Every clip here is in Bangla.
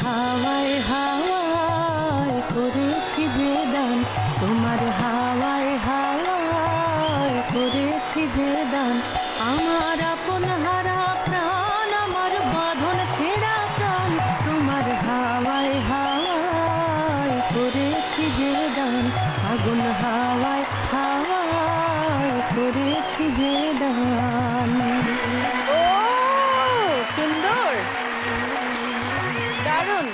হাওয়ায় হাওয়ায় করেছি যে দান, তোমার হাওয়ায় হাওয়ায় করেছি যে দান, আমার আপন হারা প্রাণ, আমার বাঁধন ছেঁড়া প্রাণ, তোমার হাওয়ায় হাওয়ায় করেছি যে দান, আগুন হাওয়ায় হাওয়ায় করেছি যে দান। ও সুন্দর, দারুণ।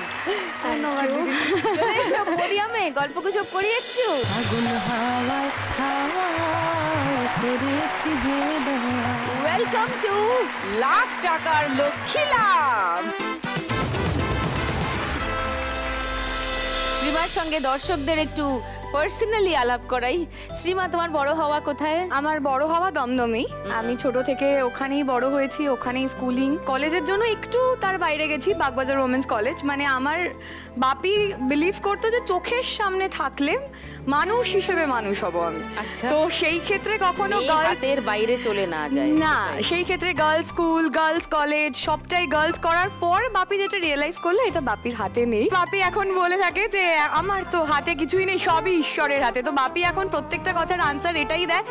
পোডিয়ামে গল্প গুজব করি একটু। আগুন হাওয়ায় হাওয়ায় করেছি যে দান। ওয়েলকাম টু লাখ টাকার লক্ষ্মী লাভ। শ্রীমার সঙ্গে দর্শকদের একটু পার্সোনালি আলাপ করাই। শ্রীমা, তোমার বড় হওয়া কোথায়? আমার বড় হওয়া দমদমেই। আমি ছোট থেকে ওখানেই বড় হয়েছি, ওখানেই স্কুলিং। কলেজের জন্য একটু তার বাইরে গেছি, বাগবাজার ওমেন্স কলেজ। মানে আমার বাপি বিলিভ করতো যে চোখের সামনে থাকলে মানুষ হিসেবে মানুষ হব আমি। আচ্ছা, তো সেই ক্ষেত্রে কখনো হাতের বাইরে চলে না যায় না, সেই ক্ষেত্রে গার্লস স্কুল, গার্লস কলেজ সবটাই গার্লস করার পর বাপি যেটা রিয়েলাইজ করলো এটা বাপির হাতে নেই। বাপি এখন বলে থাকে যে আমার তো হাতে কিছুই নেই, সবই ঈশ্বরের হাতে। তো বাপি এখন প্রত্যেকটা কথার আনসার এটাই দেয়,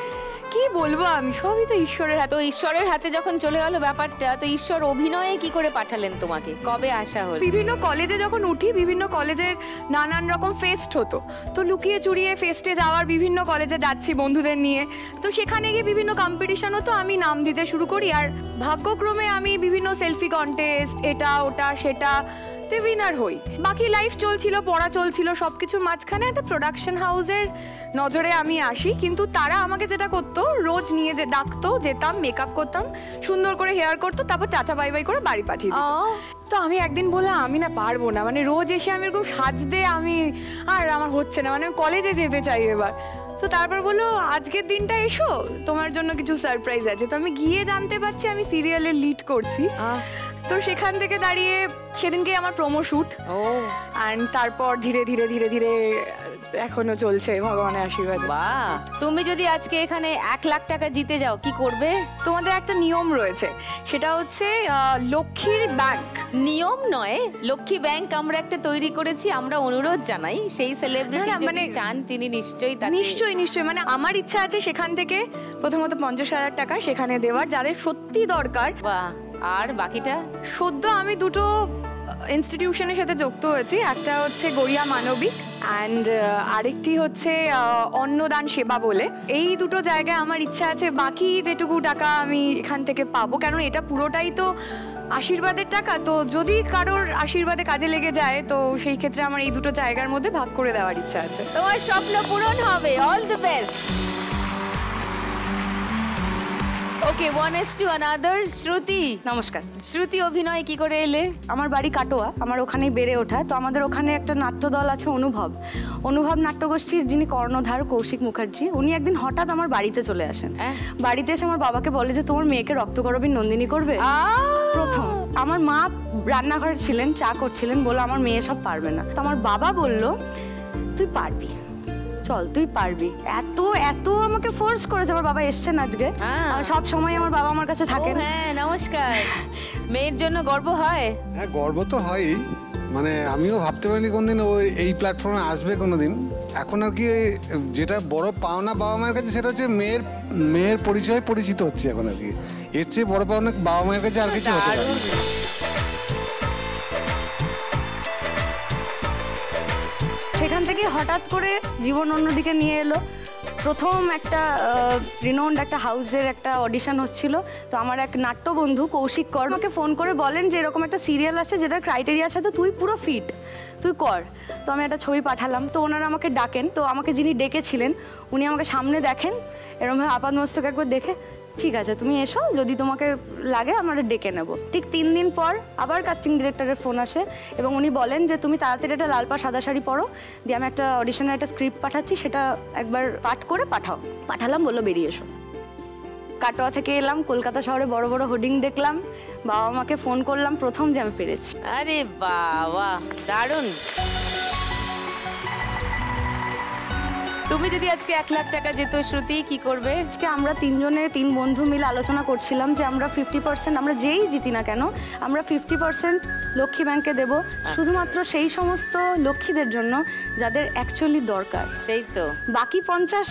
কি বলবো আমি, সবই তো ঈশ্বরের হাতে। তো ঈশ্বরের হাতে যখন চলে গেল ব্যাপারটা, তো ঈশ্বর অভিনয়ে কি করে পাঠালেন তোমাকে? কবে আসা হলো? বিভিন্ন কলেজে যখন উঠি, বিভিন্ন কলেজের নানান রকম ফেস্ট হতো, তো লুকিয়ে চুরিয়ে ফেস্টে যাওয়ার, বিভিন্ন কলেজে যাচ্ছি বন্ধুদের নিয়ে, তো সেখানে গিয়ে বিভিন্ন কম্পিটিশন হতো, আমি নাম দিতে শুরু করি। আর ভাগ্যক্রমে আমি বিভিন্ন সেলফি কন্টেস্ট, এটা ওটা সেটা তে উইনার হই। বাকি লাইফ চলছিল, পড়া চলছিল, সবকিছুর মাঝখানে একটা প্রোডাকশন হাউসের নজরে আমি আসি। কিন্তু তারা আমাকে যেটা করতো, রোজ নিয়ে যে ডাকতো, যেতাম, মেকআপ করতাম, সুন্দর করে হেয়ার করতো, তারপর চাচা বাই বাই করে বাড়ি পাঠিয়ে দিত। তো আমি একদিন বললাম আমি না পারবো না, মানে রোজ এসে আমি এরকম সাজতে আমি আর আমার হচ্ছে না, মানে আমি কলেজে যেতে চাই এবার। তো তারপর বললো আজকের দিনটা এসো, তোমার জন্য কিছু সারপ্রাইজ আছে। তো আমি গিয়ে জানতে পারছি আমি সিরিয়ালে লিড করছি। তো সেখান থেকে দাঁড়িয়ে সেদিনকে আমার প্রোমো শুট। অ্যান্ড তারপর ধীরে ধীরে ধীরে ধীরে এখনো চলছে ভগবানের আশীর্বাদে। বাহ! তুমি যদি আজকে এখানে 1 লাখ টাকা জিতে যাও কি করবে? তোমাদের একটা নিয়ম রয়েছে, সেটা হচ্ছে লক্ষ্মীর ব্যাংক। নিয়ম নয়, লক্ষ্মী ব্যাংক আমরা একটা তৈরি করেছি। আমরা অনুরোধ জানাই সেই সেলিব্রিটি মানে চান তিনি নিশ্চয়ই নিশ্চয়ই মানে আমার ইচ্ছা আছে সেখান থেকে প্রথমত 50,000 টাকা সেখানে দেওয়ার, যাদের সত্যি দরকার। বাহ! আর বাকিটা? সদ্য আমি দুটো ইনস্টিটিউশনের সাথে যুক্ত হয়েছি, একটা হচ্ছে গড়িয়া মানবিক অ্যান্ড আরেকটি হচ্ছে অন্নদান সেবা বলে। এই দুটো জায়গায় আমার ইচ্ছা আছে বাকি যেটুকু টাকা আমি এখান থেকে পাবো, কারণ এটা পুরোটাই তো আশীর্বাদের টাকা, তো যদি কারোর আশীর্বাদে কাজে লেগে যায় তো সেই ক্ষেত্রে আমার এই দুটো জায়গার মধ্যে ভাগ করে দেওয়ার ইচ্ছা আছে। তোমার স্বপ্ন পূরণ হবে, all the best. Okay, one is to another. শ্রুতি, নমস্কার। শ্রুতি, অভিনয় কি করে এলে? আমার বাড়ি কাটোয়া, আমার ওখানেই বেড়ে ওঠা। তো আমাদের ওখানে একটা নাট্যদল আছে অনুভব নাট্যগোষ্ঠীর যিনি কর্ণধার কৌশিক মুখার্জি, উনি একদিন হঠাৎ আমার বাড়িতে চলে আসেন। বাড়িতে এসে আমার বাবাকে বলে যে তোমার মেয়েকে রক্তকরবীর নন্দিনী করবে। প্রথম আমার মা রান্নাঘরে ছিলেন, চা করছিলেন, বললো আমার মেয়ে সব পারবে না। তো আমার বাবা বলল তুই পারবি, চল তুই পারবি। এত এত আমাকে ফোর্স করেছে। আমার বাবা এসছেন আজকে, সব সময় আমার বাবা আমার কাছে থাকেন। হ্যাঁ, নমস্কার। মেয়ের জন্য গর্ব হয়? হ্যাঁ, গর্ব তো হয়ই। মানে আমিও ভাবতে পারিনি কোনদিন ও এই প্ল্যাটফর্মে আসবে কোনোদিন। এখন আর কি যেটা বড় পাওনা বাবা মায়ের কাছে, সেটা হচ্ছে মেয়ের পরিচয় পরিচিত হচ্ছে এখন আর কি। এর চেয়ে বড় পাওনা বাবা মায়ের কাছে আর কিছু হতে পারে। সেখান থেকে হঠাৎ করে জীবন অন্যদিকে নিয়ে এলো। প্রথম একটা রিনাউন্ড একটা হাউসের একটা অডিশন হচ্ছিল। তো আমার এক নাট্য বন্ধু কৌশিক কর আমাকে ফোন করে বলেন যে এরকম একটা সিরিয়াল আছে যেটার ক্রাইটেরিয়ার সাথে তুই পুরো ফিট, তুই কর। তো আমি একটা ছবি পাঠালাম, তো ওনারা আমাকে ডাকেন। তো আমাকে যিনি ডেকেছিলেন উনি আমাকে সামনে দেখেন, এরকমভাবে আপাতমস্তক একবার দেখে ঠিক আছে তুমি এসো, যদি তোমাকে লাগে আমরা ডেকে নেব। ঠিক 3 দিন পর আবার কাস্টিং ডিরেক্টরের ফোন আসে এবং উনি বলেন যে তুমি তাড়াতাড়ি একটা লাল পা সাদা শাড়ি পরো, দিয়ে আমি একটা অডিশনের একটা স্ক্রিপ্ট পাঠাচ্ছি, সেটা একবার পাঠ করে পাঠাও। পাঠালাম, বললো বেরিয়ে এসো। কাটোয়া থেকে এলাম, কলকাতা শহরে বড় বড় হোর্ডিং দেখলাম, বাবা মাকে ফোন করলাম, প্রথম যে আমি পেরেছি। আরে বাবা, দারুণ। তুমি যদি আজকে 1 লাখ টাকা যেত শ্রুতি, কি করবে? আজকে আমরা তিন বন্ধু মিলে আলোচনা করছিলাম যে আমরা 50%, আমরা যেই জিতি না কেন আমরা 50% লক্ষ্মী ব্যাংকে দেব, শুধুমাত্র সেই সমস্ত লক্ষ্মীদের জন্য যাদের অ্যাকচুয়ালি দরকার। সেই তো, বাকি 50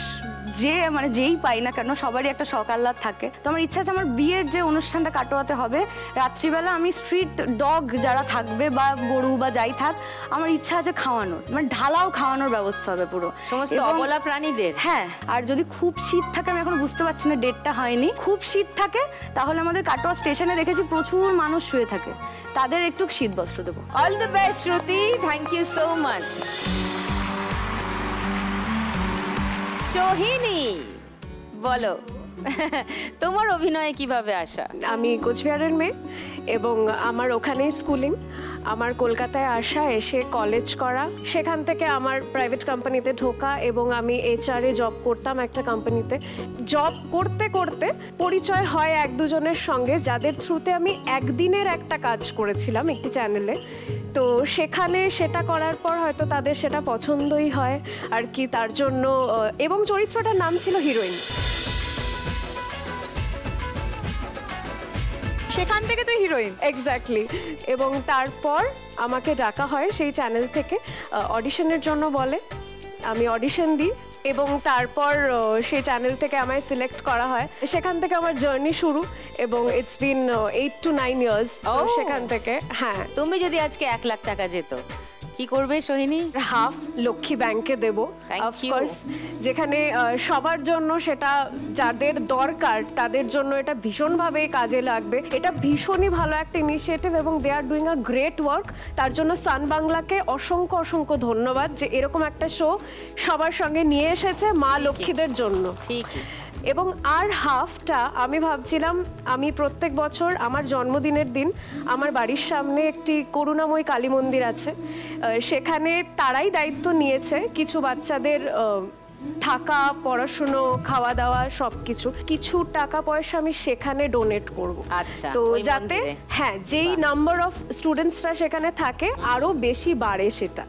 যেই পাই না কেন সবারই একটা শখ আহ্লাদ থাকে। তো আমার ইচ্ছা আছে আমার বিয়ের যে অনুষ্ঠানটা কাটোয়াতে হবে, রাত্রিবেলা আমি স্ট্রিট ডগ যারা থাকবে বা গরু বা যাই থাক, আমার ইচ্ছা আছে খাওয়ানোর, মানে ঢালাও খাওয়ানোর ব্যবস্থা হবে পুরো সমস্ত অবলা প্রাণীদের। হ্যাঁ, আর যদি খুব শীত থাকে, আমি এখন বুঝতে পারছি না, ডেটটা হয়নি, খুব শীত থাকে তাহলে আমাদের কাটোয়া স্টেশনে দেখেছি প্রচুর মানুষ শুয়ে থাকে, তাদের একটু শীত বস্ত্র দেবো। All the best Shruti, thank you so much. Sohini, বলো তোমার অভিনয়ে কিভাবে আসা? আমি কোচবিহারের মেয়ে এবং আমার ওখানেই স্কুলিং। আমার কলকাতায় আসা, এসে কলেজ করা, সেখান থেকে আমার প্রাইভেট কোম্পানিতে ঢোকা এবং আমি HR-এ জব করতাম একটা কোম্পানিতে। জব করতে করতে পরিচয় হয় 1-2 জনের সঙ্গে, যাদের থ্রুতে আমি একদিনের একটা কাজ করেছিলাম একটি চ্যানেলে। তো সেখানে সেটা করার পর হয়তো তাদের সেটা পছন্দই হয় আর কি, তার জন্য। এবং চরিত্রটার নাম ছিল হিরোইন। সেখান থেকে তো হিরোইন। এক্স্যাক্টলি। এবং তারপর আমাকে ডাকা হয় সেই চ্যানেল থেকে, অডিশনের জন্য বলে, আমি অডিশন দিই এবং তারপর সেই চ্যানেল থেকে আমায় সিলেক্ট করা হয়। সেখান থেকে আমার জার্নি শুরু এবং ইটস বিন 8 to 9 years সেখান থেকে। হ্যাঁ, তুমি যদি আজকে 1 লাখ টাকা যেত, কি করবে সোহিনী? হাফ লক্ষ্মী ব্যাংকে দেব, অফকোর্স, যেখানে সবার জন্য সেটা যাদের দরকার তাদের জন্য এটা ভীষণভাবে কাজে লাগবে। এটা ভীষণই ভালো একটা ইনিশিয়েটিভ এবং they are doing a great work. তার জন্য সান বাংলাকে অসংখ্য অসংখ্য ধন্যবাদ যে এরকম একটা শো সবার সঙ্গে নিয়ে এসেছে মা লক্ষ্মীদের জন্য। ঠিক। এবং আর হাফটা আমি ভাবছিলাম, আমি প্রত্যেক বছর আমার জন্মদিনের দিন আমার বাড়ির সামনে একটি করুণাময়ী কালী মন্দির আছে, সেখানে তারাই দায়িত্ব নিয়েছে কিছু বাচ্চাদের থাকা, পড়াশুনো, খাওয়া দাওয়া সবকিছু, কিছু টাকা পয়সা আমি সেখানে ডোনেট করব। আচ্ছা, তো যাতে হ্যাঁ, যেই নাম্বার অফ স্টুডেন্টসরা সেখানে থাকে আরো বেশি বাড়ে সেটা,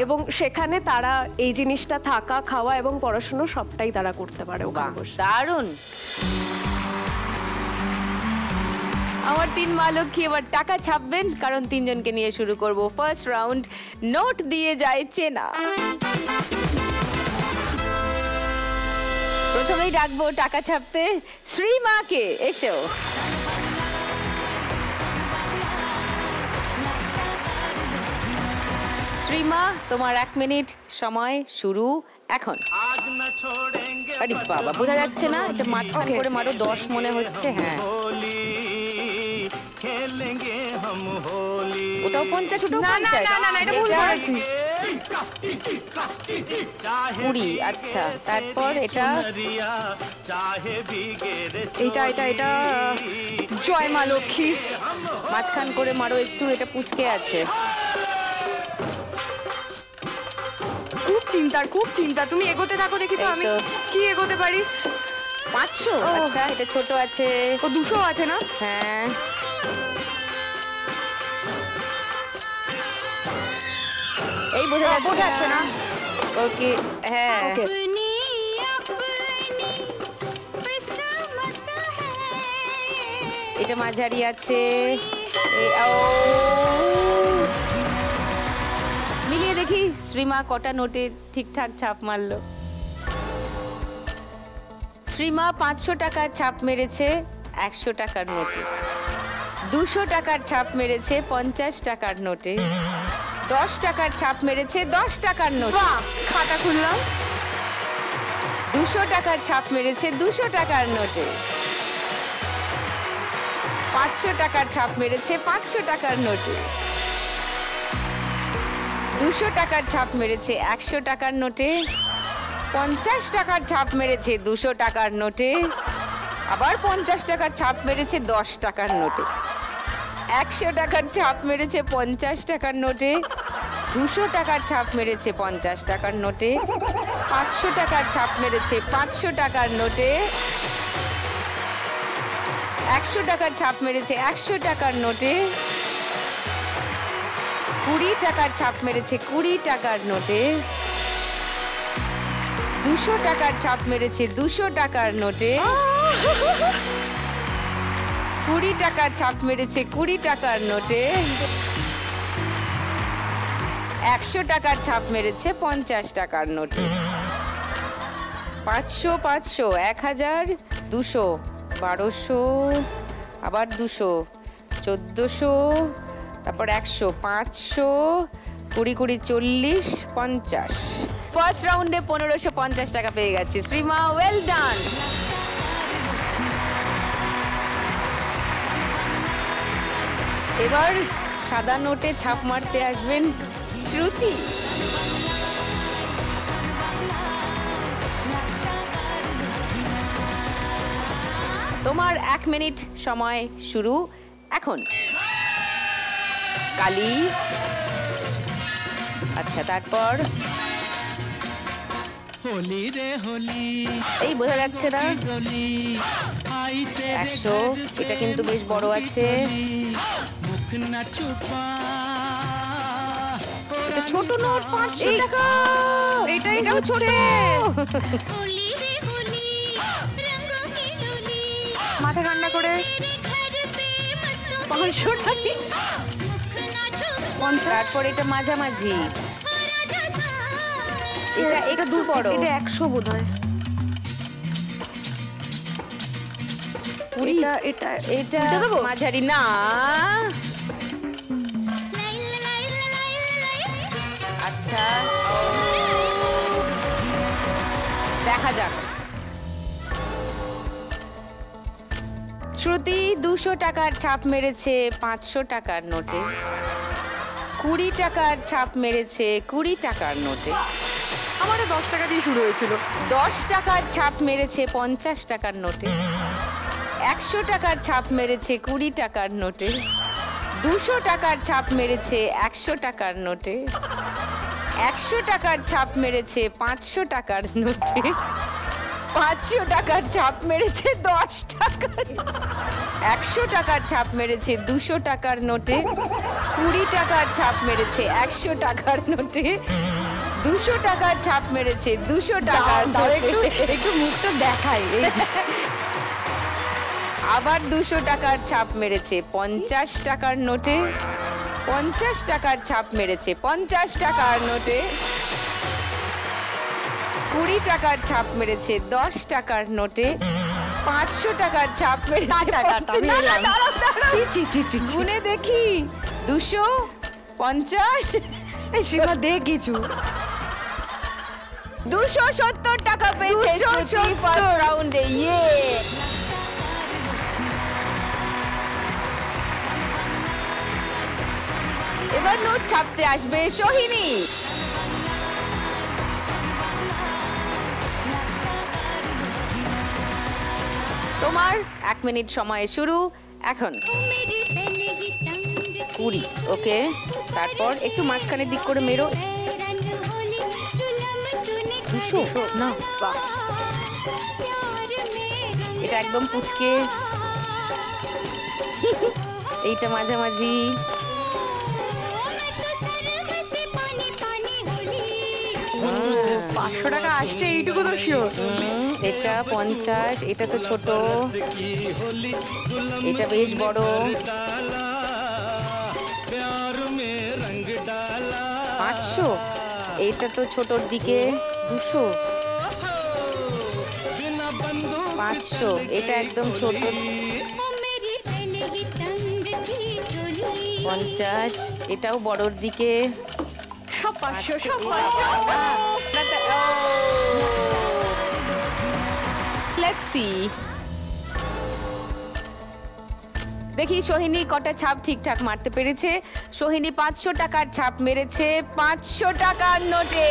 এবং সেখানে তারা এই জিনিসটা থাকা, খাওয়া এবং পড়াশুনো সবটাই তারা করতে পারে ওখানে বসে। দারুণ। আমার 3 মা লক্ষ্মী এবার টাকা ছাপবেন, কারণ 3 জনকে নিয়ে শুরু করব ফার্স্ট রাউন্ড। নোট দিয়ে যায় চেনা। প্রথমেই ডাকবো টাকা ছাপতে শ্রীমাকে। এসো। শ্রীমা, তোমার 1 মিনিট সময় শুরু এখন। আরে বাবা, বোঝা যাচ্ছে না, এটা মাঝখান করে মারো, 10 মনে হচ্ছে। হ্যাঁ, ওটাও 50, ওটাও 50। না, এটা ভুল করেছি। 20। আচ্ছা, তারপর এটা জয় মা লক্ষ্মী। মাঝখান করে মারো একটু, এটা পুচকে আছে। খুব চিন্তা, তুমি এগোতে থাকো, দেখি তো আমি কি এগোতে পারি। 500। আচ্ছা, এটা ছোট আছে। ও 200 আছে না? হ্যাঁ, এই বোঝা যাচ্ছে না। ওকে, হ্যাঁ, ওকে। এটা মাঝারি আছে। মিলিয়ে দেখি শ্রীমা কটা নোটে ঠিকঠাক ছাপ মারলো। শ্রীমা 500 টাকার ছাপ মেরেছে 100 টাকার নোটে, 200 টাকার ছাপ মেরেছে 50 টাকার নোটে, 10 টাকার ছাপ মেরেছে 10 টাকার নোটে। খাতা খুললাম। 200 টাকার ছাপ মেরেছে 200 টাকার নোটে, 500 টাকার ছাপ মেরেছে 500 টাকার নোটে, 200 টাকার ছাপ মেরেছে 100 টাকার নোটে, 50 টাকার ছাপ মেরেছে 200 টাকার নোটে, আবার 50 টাকার ছাপ মেরেছে 10 টাকার নোটে, 100 টাকার ছাপ মেরেছে 50 টাকার নোটে, 200 টাকার ছাপ মেরেছে 50 টাকার নোটে, 500 টাকার ছাপ মেরেছে 500 টাকার নোটে, 100 টাকার ছাপ মেরেছে 100 টাকার নোটে, 20 টাকার ছাপ মেরেছে 20 টাকার নোটে, 200 টাকার ছাপ মেরেছে 200 টাকার নোটে। 20 টাকার ছাপ মেরেছে 20 টাকার নোটে। 100 টাকার ছাপ মেরেছে 50 টাকার নোটে। 500 500 1000 200 1200 আবার 200 1400 তারপর 100 500 20 20 40 50। ফার্স্ট রাউন্ডে 1550 টাকা পেয়ে গেছে শ্রীমা, ওয়েল ডান। এবার সাদা নোটে ছাপ মারতে আসবেন শ্রুতি। তোমার 1 মিনিট সময় শুরু এখন। কালি, আচ্ছা তারপর হোলি রে হোলি, এই বোঝা যাচ্ছে না। 100, এটা কিন্তু বেশ বড় আছে। এটা ছোট নোট 500 টাকা। এটাও ছোট। মাথা ঠান্ডা করে 500 টাকা। তারপর এটা মাঝামাঝি, এটা একটু বড়, এটা 100 বোধহয়। এটা মাঝারি না। আচ্ছা দেখা যাক। শ্রুতি 200 টাকার ছাপ মেরেছে 500 টাকার নোটে। 20 টাকার ছাপ মেরেছে 20 টাকার নোটে। আমার 10 টাকা দিয়ে শুরু হয়েছিল। 10 টাকার ছাপ মেরেছে 50 টাকার নোটে। 100 টাকার ছাপ মেরেছে 20 টাকার নোটে। 200 টাকার ছাপ মেরেছে 100 টাকার নোটে। 100 টাকার ছাপ মেরেছে 500 টাকার নোটে। 500 টাকার ছাপ মেরেছে 10 টাকার। 100 টাকার ছাপ মেরেছে 200 টাকার নোটে। 20 টাকার ছাপ মেরেছে 100 টাকার নোটে। 200 টাকার ছাপ মেরেছে 200 টাকার নোটে। একটু মুখটা দেখাই। আবার 200 টাকার ছাপ মেরেছে 50 টাকার নোটে। 50 টাকার ছাপ মেরেছে 50 টাকার নোটে। 20 টাকার ছাপ মেরেছে 10 টাকার নোটে। 500 টাকার ছাপ মেরেছে। গুনে দেখি 250 সীমা দে কিছু। 270 টাকা পেয়েছে শ্রুতি ফার্স্ট রাউন্ডে। ইয়ে, এবার নোট ছাপতে আসবে সোহিনী। তোমার 1 মিনিট সময় শুরু এখন। 20, ওকে। তারপর একটু মাঝখানের দিক করে মেরো। 200 না, বাহ, এটা একদম পুচকে। এইটা মাঝামাঝি। 500 টাকা আসছে এইটুকু তো শিওর। এটা 50, এটা তো ছোট, এটা বেশ বড়। 500, এইটা তো ছোটর দিকে। 200, 500, এটা একদম ছোট। 50, এটাও বড়র দিকে। সব 500, সব Let's see. দেখি সোহিনী কটা ছাপ ঠিকঠাক মারতে পেরেছে। সোহিনী 500 টাকার ছাপ মেরেছে 500 টাকার নোটে।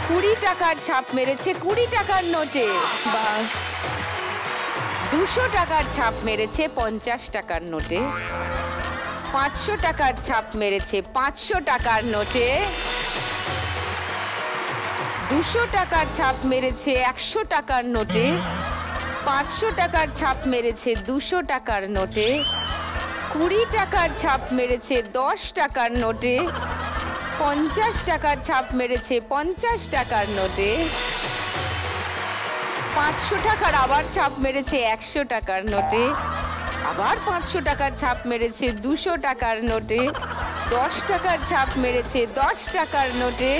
20 টাকার ছাপ মেরেছে 20 টাকার নোটে। 200 টাকার ছাপ মেরেছে 50 টাকার নোটে। 500 টাকার ছাপ মেরেছে 500 টাকার নোটে। 200 টাকার ছাপ মেরেছে 100 টাকার নোটে। 500 টাকার ছাপ মেরেছে 200 টাকার নোটে। 20 টাকার ছাপ মেরেছে 10 টাকার নোটে। 50 টাকার ছাপ মেরেছে 50 টাকার নোটে। 500 টাকার আবার ছাপ মেরেছে 100 টাকার নোটে। আবার 500 টাকার ছাপ মেরেছে 200 টাকার নোটে। 10 টাকার ছাপ মেরেছে 10 টাকার নোটে।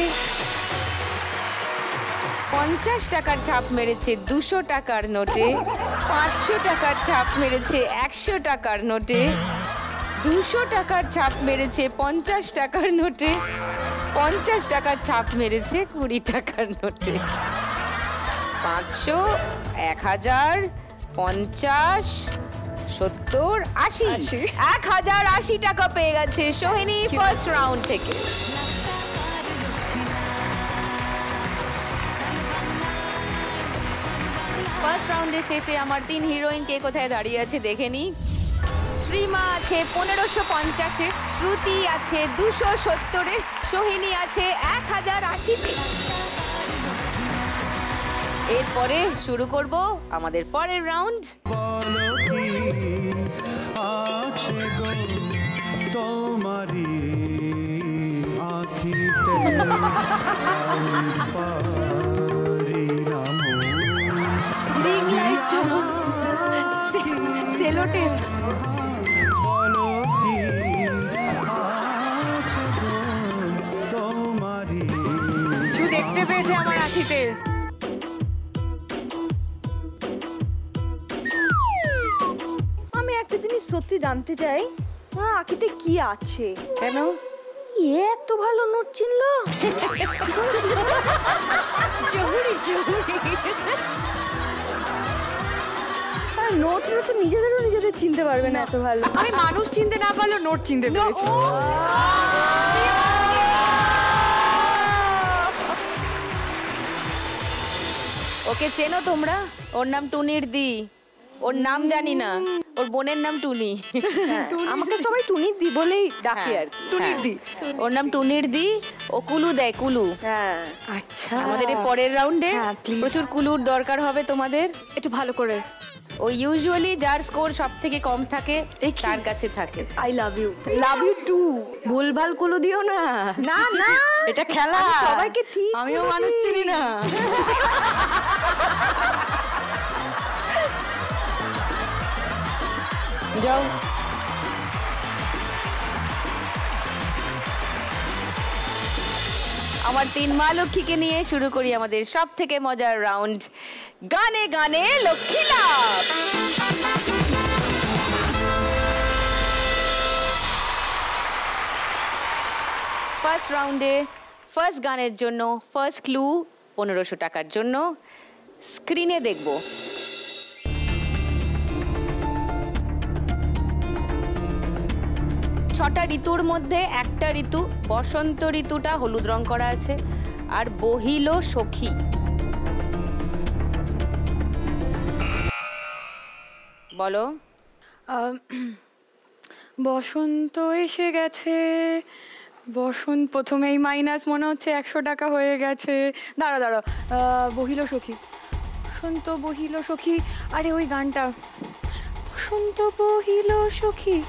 50 টাকার ছাপ মেরেছে 200 টাকার নোটে। 500 টাকার ছাপ মেরেছে 100 টাকার নোটে। 200 টাকার ছাপ মেরেছে 50 টাকার নোটে। 50 টাকার ছাপ মেরেছে 20 টাকার নোটে। 500, 1000, 50, 70, 80। 1080 টাকা পেয়ে গেছে সোহিনী ফার্স্ট রাউন্ড থেকে। ফার্স্ট রাউন্ডের শেষে আমার 3 হিরোইন কে কোথায় দাঁড়িয়ে আছে দেখে নি। শ্রীমা আছে 1550-এ, শ্রুতি আছে 270-এ, সোহিনী আছে 1080-তে। এরপরে শুরু করব আমাদের পরের রাউন্ড। আছে গো তোমারি আখিতে রিং লাইট, সেলোটেপ। বলো কি আছে গো তোমারি। শুধু দেখতে পেয়েছে আমার আখিতে। আমি একটা জিনিস সত্যি জানতে চাই, আখিতে কি আছে? কেন? এত ভালো নোট চিনলো। নোট তো নিজেদের চিনতে পারবে না এত ভালো। আমি মানুষ চিনতে না পারলেও নোট চিনতে পেরেছি। ওকে চেনো তোমরা? ওর নাম টুনির দি। ওর নাম জানি না, ওর বোনের নাম টুনি। আমাকে সবাই টুনির দি বলেই ডাকে আর কি। টুনির দি, ওর নাম টুনির দি। ও কুলু দেয়, কুলু। হ্যাঁ, আচ্ছা, আমাদের এই পরের রাউন্ডে হ্যাঁ, please। প্রচুর কুলুর দরকার হবে তোমাদের। একটু ভালো করে। ও ইউজুয়ালি যার স্কোর সব থেকে কম থাকে তার কাছে থাকে। I love you, love you too. ভুলভাল কুলু দিও না। না না, এটা খেলা, আমি সবাইকে ঠিক আমিও করে মানুষ দিই। চিনি না। যাও। আমার 3 মা লক্ষ্মীকে নিয়ে শুরু করি আমাদের সব থেকে মজার রাউন্ড, গানে গানে লক্ষ্মী লাভ। ফার্স্ট রাউন্ডে ফার্স্ট গানের জন্য ফার্স্ট ক্লু 1500 টাকার জন্য স্ক্রিনে দেখব। ছটা ঋতুর মধ্যে একটা ঋতু, বসন্ত ঋতুটা হলুদ রং করা আছে, আর বহিল সখী। বলো। বসন্ত এসে গেছে, বসন্ত প্রথমেই মাইনাস মনে হচ্ছে 100 টাকা হয়ে গেছে। দাঁড়া দাঁড়া, বহিল সখী, বসন্ত বহিল সখী। আরে ওই গানটা, বসন্ত বহিল সখী,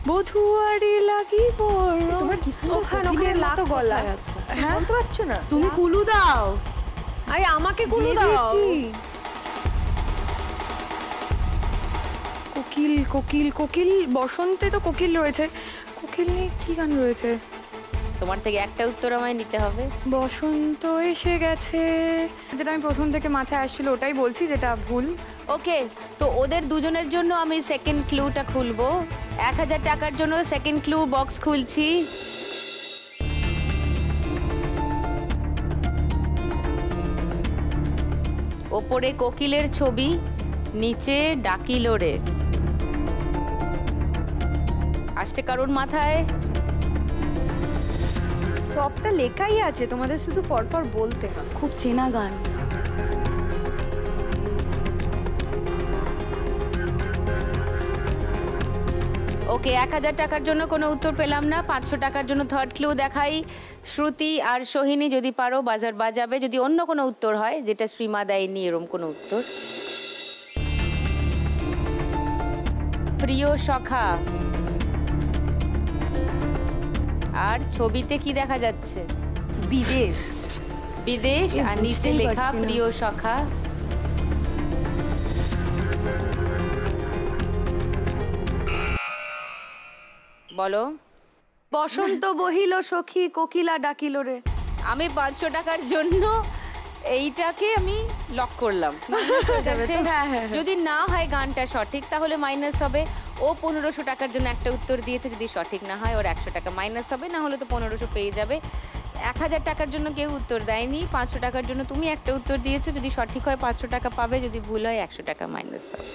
বধুয়ারি লাগিব। তোমার কি সুন্দর কোকিলের মতো গলা। হ্যাঁ, বলতে পারছো না? তুমি কুলু দাও। আরে আমাকে কুলু দাও। দিয়েছি। কোকিল কোকিল কোকিল, বসন্তে তো কোকিল রয়েছে, কোকিল নিয়ে কি গান রয়েছে? তোমার থেকে একটা উত্তর আমায় নিতে হবে। বসন্ত এসে গেছে, যেটা আমি প্রথম থেকে মাথায় আসছিল ওটাই বলছি, যেটা ভুল। ওকে, তো ওদের দুজনের জন্য আমি সেকেন্ড ক্লুটা খুলবো। 1000 টাকার জন্য সেকেন্ড ক্লু বক্স খুলছি। ওপরে কোকিলের ছবি, নিচে ডাকিলোরে। আসছে কারোর মাথায়? সবটা লেখাই আছে, তোমাদের শুধু পরপর বলতে হবে। খুব চেনা গান। ওকে, 1000 টাকার জন্য কোনো উত্তর পেলাম না। 500 টাকার জন্য থার্ড ক্লু দেখাই। শ্রুতি আর সোহিনী যদি পারো বাজার বাজাবে, যদি অন্য কোনো উত্তর হয় যেটা শ্রীমা দেয়নি এরম কোনো উত্তর। প্রিয় সখা, আর ছবিতে কি দেখা যাচ্ছে? বিদেশ। বিদেশ, আর নিচে বুঝতেই লেখা পারছি না। প্রিয় সখা। বলো। বসন্ত বহিল সখী কোকিলা ডাকিল রে। আমি 500 টাকার জন্য এইটাকে আমি লক করলাম। যদি না হয় গানটা সঠিক তাহলে মাইনাস হবে। ও 1500 টাকার জন্য একটা উত্তর দিয়েছে, যদি সঠিক না হয় ওর 100 টাকা মাইনাস হবে, না হলে তো 1500 পেয়ে যাবে। 1000 টাকার জন্য কেউ উত্তর দেয়নি, 500 টাকার জন্য তুমি একটা উত্তর দিয়েছো, যদি সঠিক হয় 500 টাকা পাবে, যদি ভুল হয় 100 টাকা মাইনাস হবে।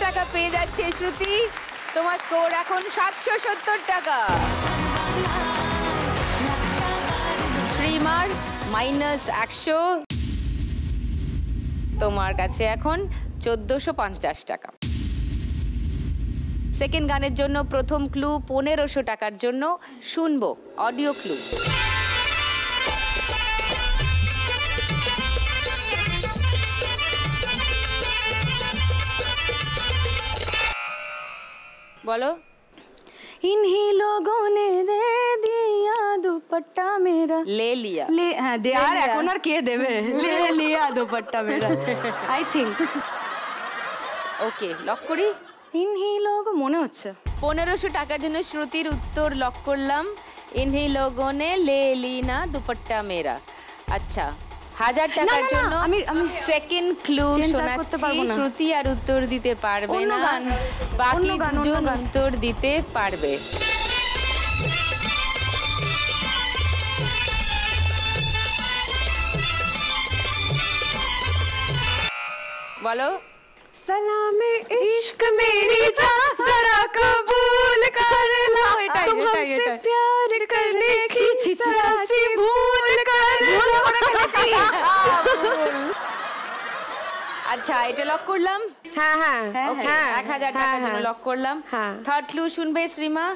টাকা পেয়ে যাচ্ছে শ্রুতি। তোমার স্কোর এখন 770 টাকা। শ্রীমার মাইনাস 100, তোমার কাছে এখন 1450 টাকা। সেকেন্ড গানের জন্য প্রথম ক্লু 1500 টাকার জন্য শুনবো অডিও ক্লু। बोलो। इन्हीं लोगों ने दे दिया दुपट्टा मेरा, ले लिया। ले हाँ दे यार এখন আর কে দেবে? ले लिया दुपट्टा मेरा आई थिंक। ওকে লক করি। इन्हीं लोग মনে হচ্ছে 1500 টাকার জন্য শ্রুতির উত্তর লক করলাম। इन्हीं लोगों ने ले ली ना दुपट्टा मेरा। अच्छा 1000 টাকার জন্য আমি সেকেন্ড ক্লু শোনাচ্ছি। শ্রুতি আর উত্তর দিতে পারবে না, বাকি দুজন উত্তর দিতে পারবে। বলো। सलामे इश्क मेरी जान जरा कबूल कर लो, तुम हमसे प्यार करने की जरा सी भूल कर लो। আচ্ছা এটা লক করলাম। হ্যাঁ হ্যাঁ ওকে 1000 টাকার জন্য লক করলাম। থার্ড ক্লু শুনবে শ্রীমা?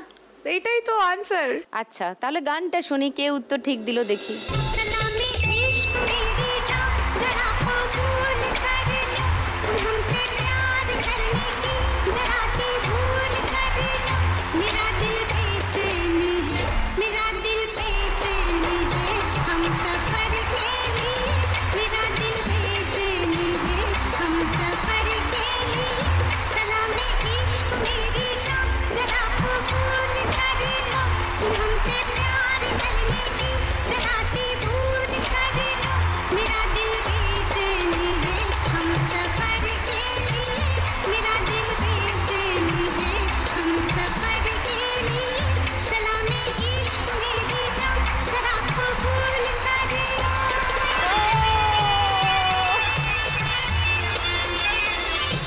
এটাই তো আনসার। আচ্ছা তাহলে গানটা শুনি, কে উত্তর ঠিক দিল দেখি।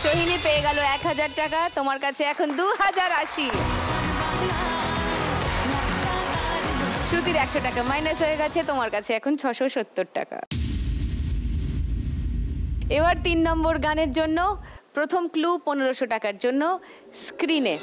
সোহিনী পেয়ে গেল 1000 টাকা, তোমার কাছে এখন 2080। শ্রুতির 100 টাকা মাইনাস হয়ে গেছে, তোমার কাছে এখন 670 টাকা। এবার 3 নম্বর গানের জন্য প্রথম ক্লু 1500 টাকার জন্য স্ক্রিনে